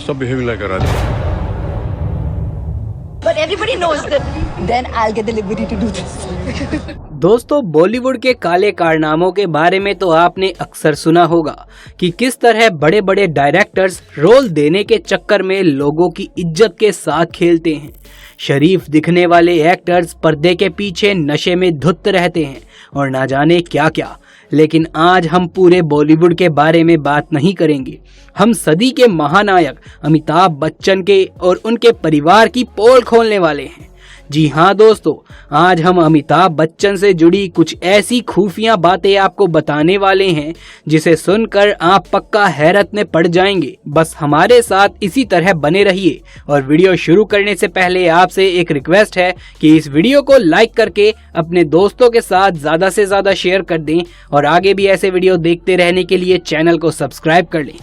Stop behaving like a Raja. But everybody knows that then I'll get the liberty to do this. दोस्तों, बॉलीवुड के काले कारनामों के बारे में तो आपने अक्सर सुना होगा कि किस तरह बड़े बड़े डायरेक्टर्स रोल देने के चक्कर में लोगों की इज्जत के साथ खेलते हैं। शरीफ दिखने वाले एक्टर्स पर्दे के पीछे नशे में धुत रहते हैं और ना जाने क्या क्या। लेकिन आज हम पूरे बॉलीवुड के बारे में बात नहीं करेंगे। हम सदी के महानायक अमिताभ बच्चन के और उनके परिवार की पोल खोलने वाले हैं। जी हाँ दोस्तों, आज हम अमिताभ बच्चन से जुड़ी कुछ ऐसी खुफिया बातें आपको बताने वाले हैं जिसे सुनकर आप पक्का हैरत में पड़ जाएंगे। बस हमारे साथ इसी तरह बने रहिए। और वीडियो शुरू करने से पहले आपसे एक रिक्वेस्ट है कि इस वीडियो को लाइक करके अपने दोस्तों के साथ ज़्यादा से ज़्यादा शेयर कर दें और आगे भी ऐसे वीडियो देखते रहने के लिए चैनल को सब्सक्राइब कर लें।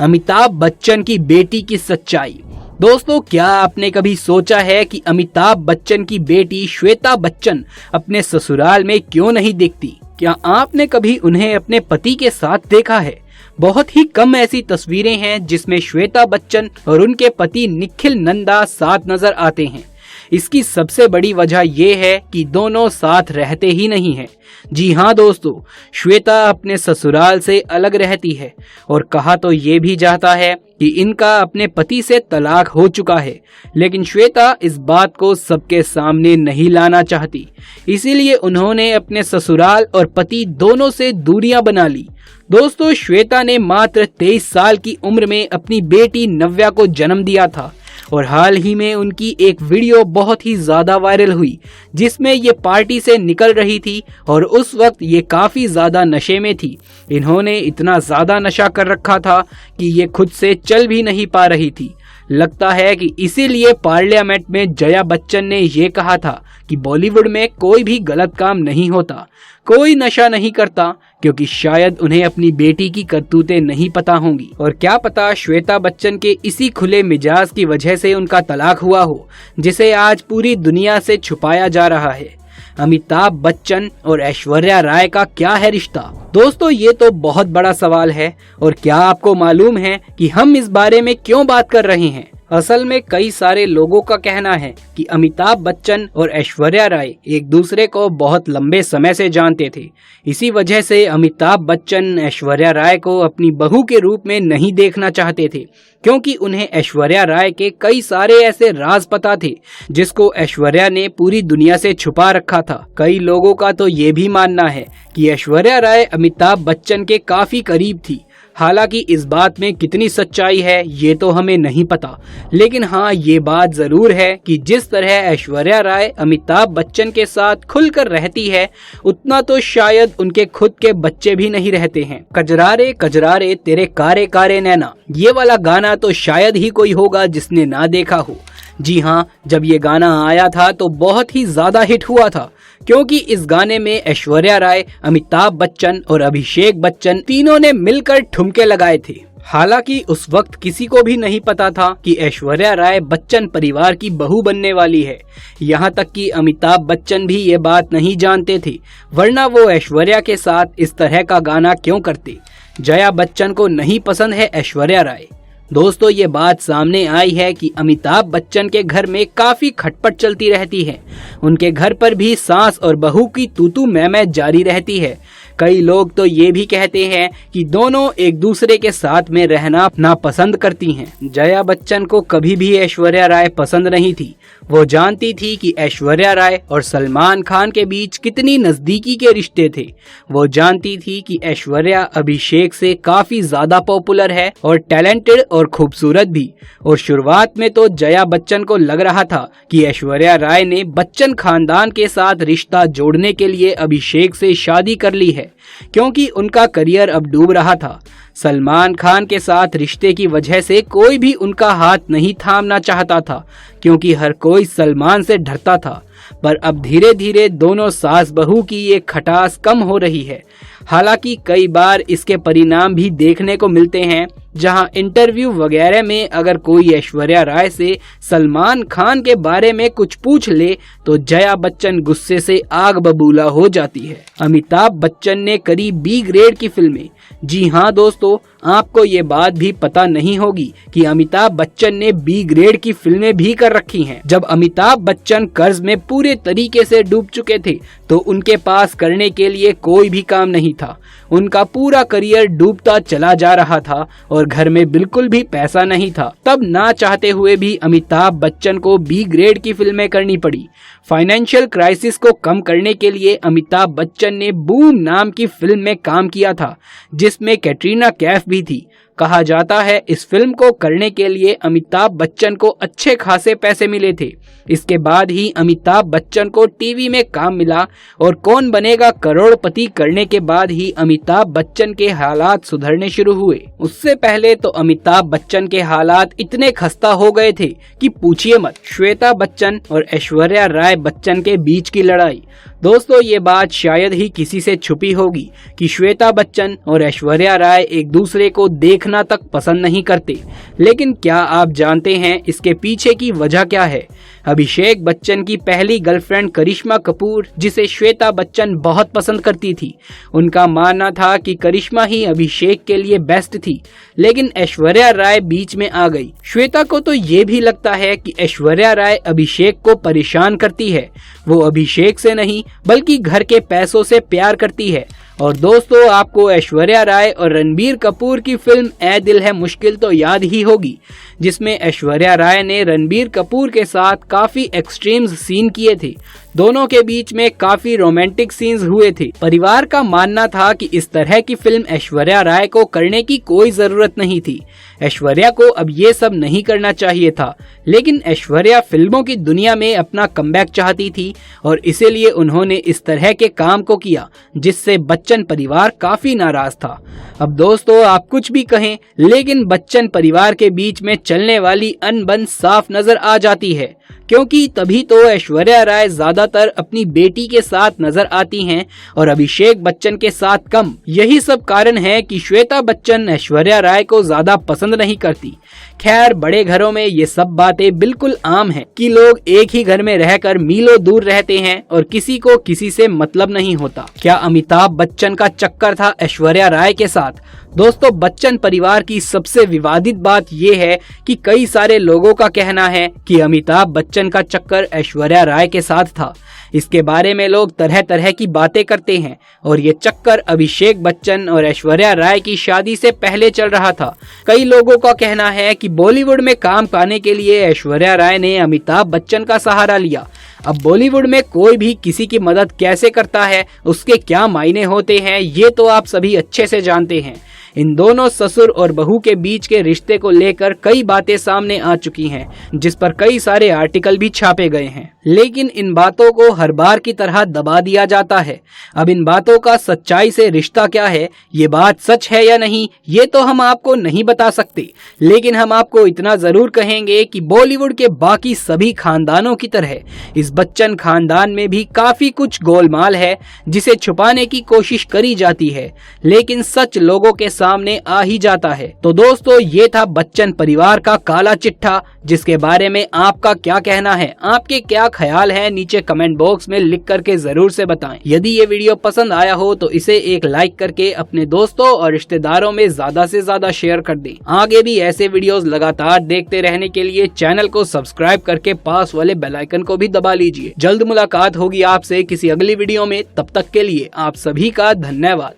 अमिताभ बच्चन की बेटी की सच्चाई। दोस्तों, क्या आपने कभी सोचा है कि अमिताभ बच्चन की बेटी श्वेता बच्चन अपने ससुराल में क्यों नहीं दिखती? क्या आपने कभी उन्हें अपने पति के साथ देखा है? बहुत ही कम ऐसी तस्वीरें हैं जिसमें श्वेता बच्चन और उनके पति निखिल नंदा साथ नजर आते हैं। इसकी सबसे बड़ी वजह यह है कि दोनों साथ रहते ही नहीं हैं। जी हाँ दोस्तों, श्वेता अपने ससुराल से अलग रहती है और कहा तो ये भी जाता है कि इनका अपने पति से तलाक हो चुका है, लेकिन श्वेता इस बात को सबके सामने नहीं लाना चाहती। इसीलिए उन्होंने अपने ससुराल और पति दोनों से दूरियां बना ली। दोस्तों, श्वेता ने मात्र 23 साल की उम्र में अपनी बेटी नव्या को जन्म दिया था और हाल ही में उनकी एक वीडियो बहुत ही ज्यादा वायरल हुई जिसमें ये पार्टी से निकल रही थी और उस वक्त ये काफी ज्यादा नशे में थी। इन्होंने इतना ज्यादा नशा कर रखा था कि ये खुद से चल भी नहीं पा रही थी। लगता है कि इसीलिए पार्लियामेंट में जया बच्चन ने ये कहा था कि बॉलीवुड में कोई भी गलत काम नहीं होता, कोई नशा नहीं करता, क्योंकि शायद उन्हें अपनी बेटी की करतूतें नहीं पता होंगी। और क्या पता श्वेता बच्चन के इसी खुले मिजाज की वजह से उनका तलाक हुआ हो, जिसे आज पूरी दुनिया से छुपाया जा रहा है। अमिताभ बच्चन और ऐश्वर्या राय का क्या है रिश्ता? दोस्तों, ये तो बहुत बड़ा सवाल है। और क्या आपको मालूम है कि हम इस बारे में क्यों बात कर रहे हैं? असल में कई सारे लोगों का कहना है कि अमिताभ बच्चन और ऐश्वर्या राय एक दूसरे को बहुत लंबे समय से जानते थे। इसी वजह से अमिताभ बच्चन ऐश्वर्या राय को अपनी बहू के रूप में नहीं देखना चाहते थे, क्योंकि उन्हें ऐश्वर्या राय के कई सारे ऐसे राज पता थे जिसको ऐश्वर्या ने पूरी दुनिया से छुपा रखा था। कई लोगों का तो ये भी मानना है कि ऐश्वर्या राय अमिताभ बच्चन के काफी करीब थी। हालांकि इस बात में कितनी सच्चाई है ये तो हमें नहीं पता, लेकिन हाँ ये बात जरूर है कि जिस तरह ऐश्वर्या राय अमिताभ बच्चन के साथ खुलकर रहती है, उतना तो शायद उनके खुद के बच्चे भी नहीं रहते हैं। कजरारे कजरारे तेरे कारे कारे नैना, ये वाला गाना तो शायद ही कोई होगा जिसने ना देखा हो। जी हाँ, जब ये गाना आया था तो बहुत ही ज्यादा हिट हुआ था, क्योंकि इस गाने में ऐश्वर्या राय, अमिताभ बच्चन और अभिषेक बच्चन तीनों ने मिलकर ठुमके लगाए थे। हालांकि उस वक्त किसी को भी नहीं पता था कि ऐश्वर्या राय बच्चन परिवार की बहू बनने वाली है। यहाँ तक कि अमिताभ बच्चन भी ये बात नहीं जानते थे, वरना वो ऐश्वर्या के साथ इस तरह का गाना क्यों करते। जया बच्चन को नहीं पसंद है ऐश्वर्या राय। दोस्तों, ये बात सामने आई है कि अमिताभ बच्चन के घर में काफी खटपट चलती रहती है। उनके घर पर भी सास और बहू की तू मैं जारी रहती है। कई लोग तो ये भी कहते हैं कि दोनों एक दूसरे के साथ में रहना नापसंद करती हैं। जया बच्चन को कभी भी ऐश्वर्या राय पसंद नहीं थी। वो जानती थी कि ऐश्वर्या राय और सलमान खान के बीच कितनी नजदीकी के रिश्ते थे। वो जानती थी कि ऐश्वर्या अभिषेक से काफी ज्यादा पॉपुलर है और टैलेंटेड और खूबसूरत भी। और शुरुआत में तो जया बच्चन को लग रहा था कि ऐश्वर्या राय ने बच्चन खानदान के साथ रिश्ता जोड़ने के लिए अभिषेक से शादी कर ली है, क्योंकि उनका करियर अब डूब रहा था। सलमान खान के साथ रिश्ते की वजह से कोई भी उनका हाथ नहीं थामना चाहता था, क्योंकि हर कोई सलमान से डरता था। पर अब धीरे धीरे दोनों सास बहू की ये खटास कम हो रही है। हालांकि कई बार इसके परिणाम भी देखने को मिलते हैं, जहां इंटरव्यू वगैरह में अगर कोई ऐश्वर्या राय से सलमान खान के बारे में कुछ पूछ ले तो जया बच्चन गुस्से से आग बबूला हो जाती है। अमिताभ बच्चन ने करी बी ग्रेड की फिल्में। जी हाँ दोस्तों, आपको ये बात भी पता नहीं होगी कि अमिताभ बच्चन ने बी ग्रेड की फिल्में भी कर रखी हैं। जब अमिताभ बच्चन कर्ज में पूरे तरीके से डूब चुके थे तो उनके पास करने के लिए कोई भी काम नहीं था। उनका पूरा करियर डूबता चला जा रहा था और घर में बिल्कुल भी पैसा नहीं था। तब ना चाहते हुए भी अमिताभ बच्चन को बी ग्रेड की फिल्में करनी पड़ी। फाइनेंशियल क्राइसिस को कम करने के लिए अमिताभ बच्चन ने बूम नाम की फिल्म में काम किया था, जिसमें कैटरीना कैफ भी थी। कहा जाता है इस फिल्म को करने के लिए अमिताभ बच्चन को अच्छे खासे पैसे मिले थे। इसके बाद ही अमिताभ बच्चन को टीवी में काम मिला और कौन बनेगा करोड़पति करने के बाद ही अमिताभ बच्चन के हालात सुधरने शुरू हुए। उससे पहले तो अमिताभ बच्चन के हालात इतने खस्ता हो गए थे कि पूछिए मत। श्वेता बच्चन और ऐश्वर्या राय बच्चन के बीच की लड़ाई। दोस्तों, ये बात शायद ही किसी से छुपी होगी कि श्वेता बच्चन और ऐश्वर्या राय एक दूसरे को देखना तक पसंद नहीं करते। लेकिन क्या आप जानते हैं इसके पीछे की वजह क्या है? अभिषेक बच्चन की पहली गर्लफ्रेंड करिश्मा कपूर, जिसे श्वेता बच्चन बहुत पसंद करती थी, उनका मानना था कि करिश्मा ही अभिषेक के लिए बेस्ट थी। लेकिन ऐश्वर्या राय बीच में आ गई। श्वेता को तो ये भी लगता है कि ऐश्वर्या राय अभिषेक को परेशान करती है। वो अभिषेक से नहीं बल्कि घर के पैसों से प्यार करती है। और दोस्तों, आपको ऐश्वर्या राय और रणबीर कपूर की फिल्म ऐ दिल है मुश्किल तो याद ही होगी, जिसमें ऐश्वर्या राय ने रणबीर कपूर के साथ काफी एक्सट्रीम्स सीन किए थे। दोनों के बीच में काफी रोमांटिक सीन्स हुए थे। परिवार का मानना था कि इस तरह की फिल्म ऐश्वर्या राय को करने की कोई जरूरत नहीं थी। ऐश्वर्या को अब ये सब नहीं करना चाहिए था। लेकिन ऐश्वर्या फिल्मों की दुनिया में अपना कमबैक चाहती थी और इसीलिए उन्होंने इस तरह के काम को किया, जिससे बच्चन परिवार काफी नाराज था। अब दोस्तों, आप कुछ भी कहें, लेकिन बच्चन परिवार के बीच में चलने वाली अनबन साफ नजर आ जाती है, क्योंकि तभी तो ऐश्वर्या राय ज्यादातर अपनी बेटी के साथ नजर आती हैं और अभिषेक बच्चन के साथ कम। यही सब कारण है कि श्वेता बच्चन ऐश्वर्या राय को ज्यादा पसंद नहीं करती। खैर, बड़े घरों में ये सब बातें बिल्कुल आम है कि लोग एक ही घर में रहकर मीलों दूर रहते हैं और किसी को किसी से मतलब नहीं होता। क्या अमिताभ बच्चन का चक्कर था ऐश्वर्या राय के साथ? दोस्तों, बच्चन परिवार की सबसे विवादित बात यह है कि कई सारे लोगों का कहना है कि अमिताभ बच्चन का चक्कर ऐश्वर्या राय के साथ था। इसके बारे में लोग तरह तरह की बातें करते हैं और ये चक्कर अभिषेक बच्चन और ऐश्वर्या राय की शादी से पहले चल रहा था। कई लोगों का कहना है कि बॉलीवुड में काम पाने के लिए ऐश्वर्या राय ने अमिताभ बच्चन का सहारा लिया। अब बॉलीवुड में कोई भी किसी की मदद कैसे करता है, उसके क्या मायने होते हैं, ये तो आप सभी अच्छे से जानते हैं। इन दोनों ससुर और बहू के बीच के रिश्ते को लेकर कई बातें सामने आ चुकी हैं, जिस पर कई सारे आर्टिकल भी छापे गए हैं। लेकिन इन बातों को हर बार की तरह दबा दिया जाता है। अब इन बातों का सच्चाई से रिश्ता क्या है, ये बात सच है या नहीं, ये तो हम आपको नहीं बता सकते। लेकिन हम आपको इतना जरूर कहेंगे कि बॉलीवुड के बाकी सभी खानदानों की तरह इस बच्चन खानदान में भी काफी कुछ गोलमाल है, जिसे छुपाने की कोशिश करी जाती है, लेकिन सच लोगों के सामने आ ही जाता है। तो दोस्तों, ये था बच्चन परिवार का काला चिट्ठा, जिसके बारे में आपका क्या कहना है, आपके क्या ख्याल है, नीचे कमेंट बॉक्स में लिख करके जरूर से बताएं। यदि ये वीडियो पसंद आया हो तो इसे एक लाइक करके अपने दोस्तों और रिश्तेदारों में ज्यादा से ज्यादा शेयर कर दें। आगे भी ऐसे वीडियोस लगातार देखते रहने के लिए चैनल को सब्सक्राइब करके पास वाले बेल आइकन को भी दबा लीजिए। जल्द मुलाकात होगी आपसे किसी अगली वीडियो में। तब तक के लिए आप सभी का धन्यवाद।